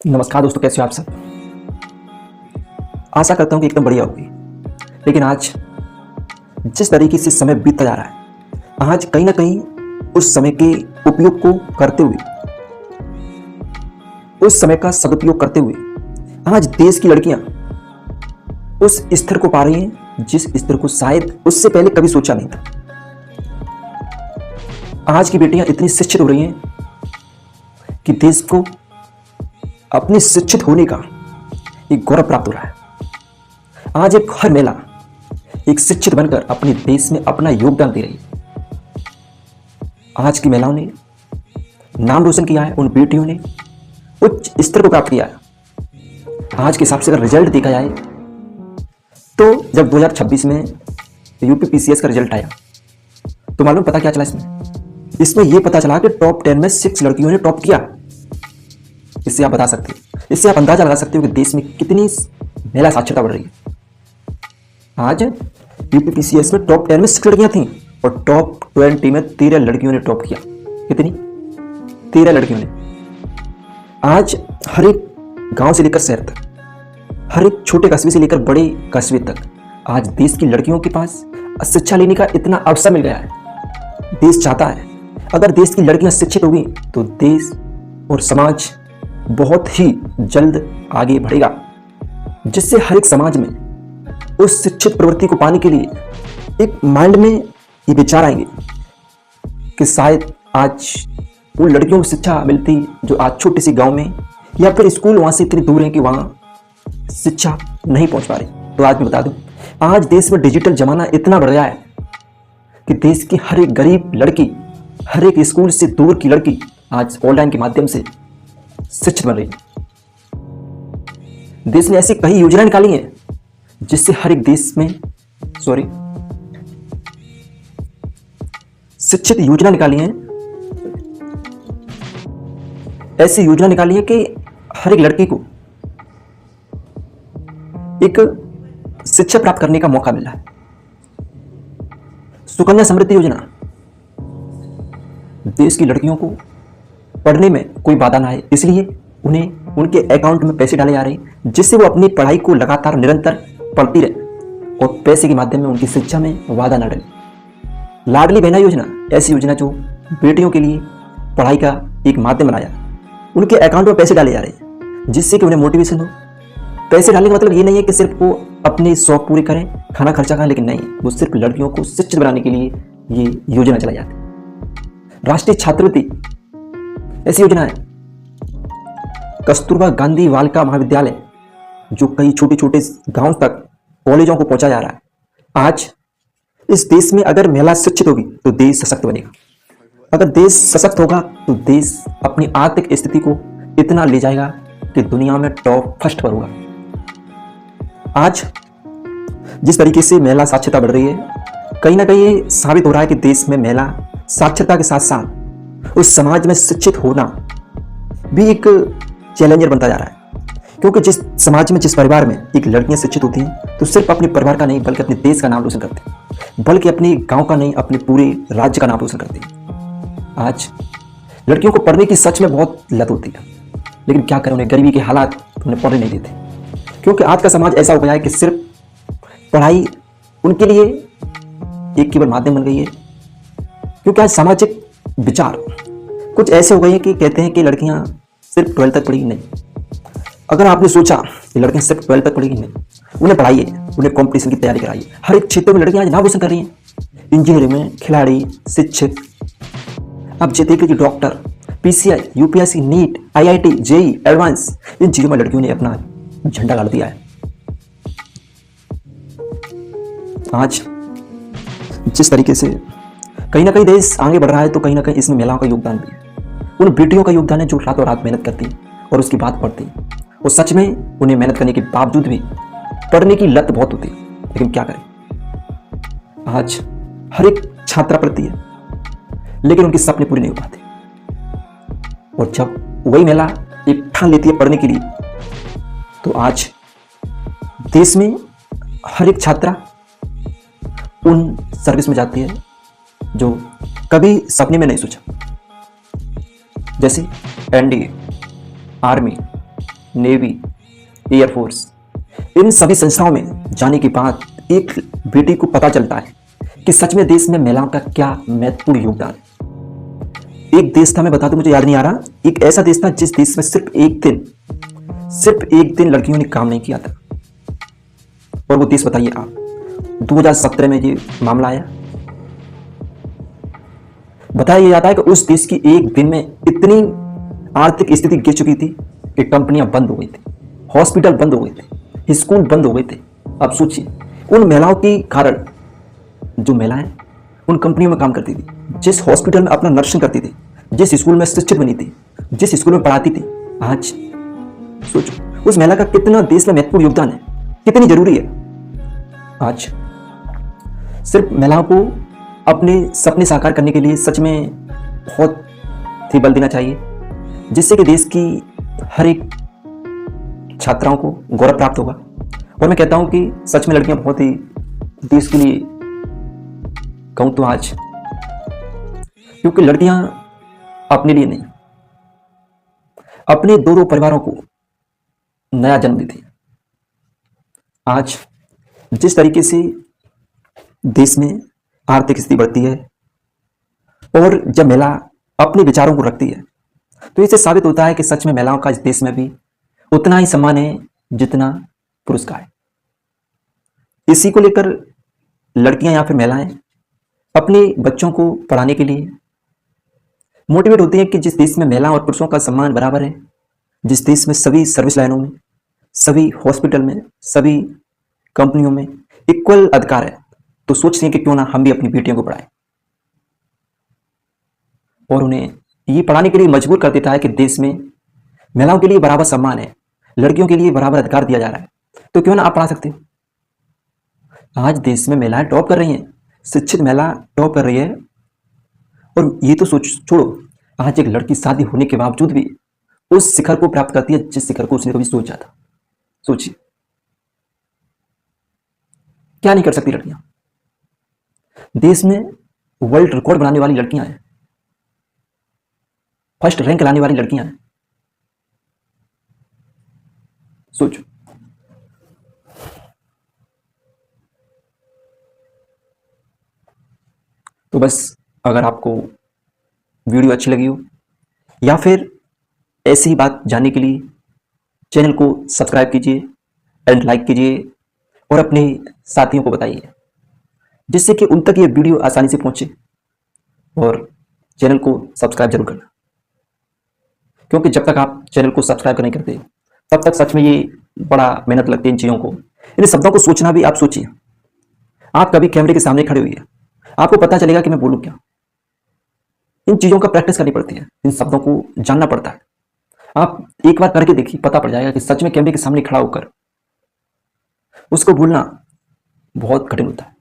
नमस्कार दोस्तों, कैसे हो आप सब। आशा करता हूँ कि एकदम बढ़िया होगी। लेकिन आज जिस तरीके से समय बीतता जा रहा है, आज कहीं ना कहीं उस समय के उपयोग को करते हुए, उस समय का सदुपयोग करते हुए आज देश की लड़कियां उस स्तर को पा रही हैं जिस स्तर को शायद उससे पहले कभी सोचा नहीं था। आज की बेटियां इतनी शिक्षित हो रही हैं कि देश को अपने शिक्षित होने का एक गौरव प्राप्त हो रहा है। आज एक हर महिला एक शिक्षित बनकर अपने देश में अपना योगदान दे रही है। आज की महिलाओं ने नाम रोशन किया है, उन बेटियों ने उच्च स्तर को प्राप्त किया है। आज के हिसाब से अगर रिजल्ट देखा जाए तो जब 2026 में यूपी पीसीएस का रिजल्ट आया तो मालूम पता क्या चला इसमें यह पता चला कि टॉप 10 में 6 लड़कियों ने टॉप किया। इससे आप बता सकते हो, इससे आप अंदाजा लगा सकते हो कि देश में कितनी महिला साक्षरता बढ़ रही है। आज यूपी पीसीएस में टॉप 10 में 6 लड़कियां थीं और टॉप 20 में 13 लड़कियों ने टॉप किया। कितनी? 13 लड़कियों ने। आज हर एक गांव से लेकर शहर तक, हर एक छोटे कस्बे से लेकर बड़े कस्बे तक आज देश की लड़कियों के पास शिक्षा लेने का इतना अवसर मिल गया है। देश चाहता है अगर देश की लड़कियां शिक्षित होगी तो देश और समाज बहुत ही जल्द आगे बढ़ेगा, जिससे हर एक समाज में उस शिक्षित प्रवृत्ति को पाने के लिए एक माइंड में ये विचार आएंगे कि शायद आज उन लड़कियों को शिक्षा मिलती जो आज छोटे से गांव में या फिर स्कूल वहां से इतनी दूर है कि वहां शिक्षा नहीं पहुंच पा रही। तो आज मैं बता दूं, आज देश में डिजिटल जमाना इतना बढ़ गया है कि देश की हर एक गरीब लड़की, हर एक स्कूल से दूर की लड़की आज ऑनलाइन के माध्यम से शिक्षित बन रही है। देश ने ऐसी कई योजनाएं निकाली हैं जिससे हर एक देश में शिक्षित योजना निकाली है। ऐसी योजना निकाली है कि हर एक लड़की को एक शिक्षा प्राप्त करने का मौका मिल रहा है। सुकन्या समृद्धि योजना, देश की लड़कियों को पढ़ने में कोई बाधा ना आए इसलिए उन्हें उनके अकाउंट में पैसे डाले जा रहे हैं, जिससे वो अपनी पढ़ाई को लगातार निरंतर पढ़ती रहे और पैसे के माध्यम में उनकी शिक्षा में बाधा न डले। लाडली बहना योजना, ऐसी योजना जो बेटियों के लिए पढ़ाई का एक माध्यम बनाया, उनके अकाउंट में पैसे डाले जा रहे हैं जिससे कि उन्हें मोटिवेशन हो। पैसे डालने का मतलब ये नहीं है कि सिर्फ वो अपने शौक पूरे करें, खाना खर्चा करें, लेकिन नहीं, वो सिर्फ लड़कियों को शिक्षित बनाने के लिए ये योजना चलाई जाती है। राष्ट्रीय छात्रवृत्ति, ऐसी योजना है। कस्तूरबा गांधी बालिका महाविद्यालय जो कई छोटे छोटे गांव तक कॉलेजों को पहुंचा जा रहा है। आज इस देश में अगर महिला शिक्षित होगी तो देश सशक्त बनेगा। अगर देश सशक्त होगा तो देश अपनी आर्थिक स्थिति को इतना ले जाएगा कि दुनिया में टॉप फर्स्ट पर होगा। आज जिस तरीके से महिला साक्षरता बढ़ रही है, कहीं ना कहीं ये साबित हो रहा है कि देश में महिला साक्षरता के साथ साथ उस समाज में शिक्षित होना भी एक चैलेंजर बनता जा रहा है। क्योंकि जिस समाज में, जिस परिवार में एक लड़कियां शिक्षित होती हैं तो सिर्फ अपने परिवार का नहीं बल्कि अपने देश का नाम रोशन करते हैं, बल्कि अपने गांव का नहीं अपने पूरे राज्य का नाम रोशन करते हैं। आज लड़कियों को पढ़ने की सच में बहुत लत होती है, लेकिन क्या करें, उन्हें गरीबी के हालात उन्हें पढ़ने नहीं देते। क्योंकि आज का समाज ऐसा हो गया है कि सिर्फ पढ़ाई उनके लिए एक केवल माध्यम बन गई है। क्योंकि आज सामाजिक विचार कुछ ऐसे हो गए हैं कि कहते हैं कि लड़कियां सिर्फ 12 तक पढ़ी नहीं। अगर आपने सोचा कि लड़कियां सिर्फ 12 तक पढ़ेगी, नहीं, उन्हें पढ़ाइए, उन्हें कंपटीशन की तैयारी कराइए। हर एक क्षेत्र में लड़कियां आज नाम रोशन कर रही हैं। इंजीनियरिंग में खिलाड़ी, शिक्षक, अब देखिए कि doctor, PCI, UPSC, NEET, IIT, JEE, advance, इन चीजों में लड़कियों ने अपना झंडा गाड़ दिया है। आज जिस तरीके से कहीं ना कहीं देश आगे बढ़ रहा है तो कहीं ना कहीं इसमें महिलाओं का योगदान भी है। उन बेटियों का योगदान है जो रातों रात मेहनत करती हैं और उसकी बात पढ़ती हैं। और सच में उन्हें मेहनत करने के बावजूद भी पढ़ने की लत बहुत होती है, लेकिन क्या करें, आज हर एक छात्रा पढ़ती है लेकिन उनके सपने पूरे नहीं हो पाते। और जब वही महिला एक ठान लेती है पढ़ने के लिए तो आज देश में हर एक छात्रा उन सर्विस में जाती है जो कभी सपने में नहीं सोचा, जैसे एनडीए, आर्मी, नेवी, एयरफोर्स, इन सभी संस्थाओं में जाने के बाद एक बेटी को पता चलता है कि सच में देश में महिलाओं का क्या महत्वपूर्ण योगदान है। एक देश था, मैं बता दूं, मुझे याद नहीं आ रहा, एक ऐसा देश था जिस देश में सिर्फ एक दिन लड़कियों ने काम नहीं किया था। और वो देश बताइए आप, 2017 में ये मामला आया। बताया जाता है कि उस देश की एक दिन में इतनी आर्थिक स्थिति गिर चुकी थी कि कंपनियां बंद हो गई थी, हॉस्पिटल बंद हो गए थे, स्कूल बंद हो गए थे। अब सोचिए, उन महिलाओं के कारण, जो महिलाएं उन कंपनियों में काम करती थी, जिस हॉस्पिटल में अपना नर्सिंग करती थी, जिस स्कूल में शिक्षक बनी थी, जिस स्कूल में पढ़ाती थी, आज सोचो उस महिला का कितना देश में महत्वपूर्ण योगदान है, कितनी जरूरी है। आज सिर्फ महिलाओं को अपने सपने साकार करने के लिए सच में बहुत ही बल देना चाहिए, जिससे कि देश की हर एक छात्राओं को गौरव प्राप्त होगा। और मैं कहता हूं कि सच में लड़कियां बहुत ही देश के लिए, कहूं तो आज, क्योंकि लड़कियां अपने लिए नहीं, अपने दो परिवारों को नया जन्म देती हैं। आज जिस तरीके से देश में आर्थिक स्थिति बढ़ती है और जब महिला अपने विचारों को रखती है, तो इससे साबित होता है कि सच में महिलाओं का इस देश में भी उतना ही सम्मान है जितना पुरुष का है। इसी को लेकर लड़कियां या फिर महिलाएं अपने बच्चों को पढ़ाने के लिए मोटिवेट होती हैं कि जिस देश में महिलाओं और पुरुषों का सम्मान बराबर है, जिस देश में सभी सर्विस लाइनों में, सभी हॉस्पिटल में, सभी कंपनियों में इक्वल अधिकार है, तो सोचते हैं कि क्यों ना हम भी अपनी बेटियों को पढ़ाएं। और उन्हें ये पढ़ाने के लिए मजबूर कर देता है कि देश में महिलाओं के लिए बराबर सम्मान है, लड़कियों के लिए बराबर अधिकार दिया जा रहा है, तो क्यों ना आप पढ़ा सकते हो। आज देश में महिलाएं टॉप कर रही हैं, शिक्षित महिला टॉप कर रही है। और ये तो छोड़ो, आज एक लड़की शादी होने के बावजूद भी उस शिखर को प्राप्त करती है जिस शिखर को उसने कभी सोचा था। सोचिए, क्या नहीं कर सकती लड़कियां। देश में वर्ल्ड रिकॉर्ड बनाने वाली लड़कियां हैं, फर्स्ट रैंक लाने वाली लड़कियां हैं। सोचो, तो बस अगर आपको वीडियो अच्छी लगी हो या फिर ऐसी ही बात जानने के लिए चैनल को सब्सक्राइब कीजिए एंड लाइक कीजिए और अपने साथियों को बताइए, जिससे कि उन तक ये वीडियो आसानी से पहुंचे। और चैनल को सब्सक्राइब जरूर करना, क्योंकि जब तक आप चैनल को सब्सक्राइब नहीं करते तब तक सच में ये बड़ा मेहनत लगती है इन चीज़ों को, इन शब्दों को सोचना भी। आप सोचिए, आप कभी कैमरे के सामने खड़े हुए हैं, आपको पता चलेगा कि मैं बोलूं क्या। इन चीज़ों का प्रैक्टिस करनी पड़ती है, इन शब्दों को जानना पड़ता है। आप एक बार करके देखिए, पता पड़ जाएगा कि सच में कैमरे के सामने खड़ा होकर उसको बोलना बहुत कठिन होता है।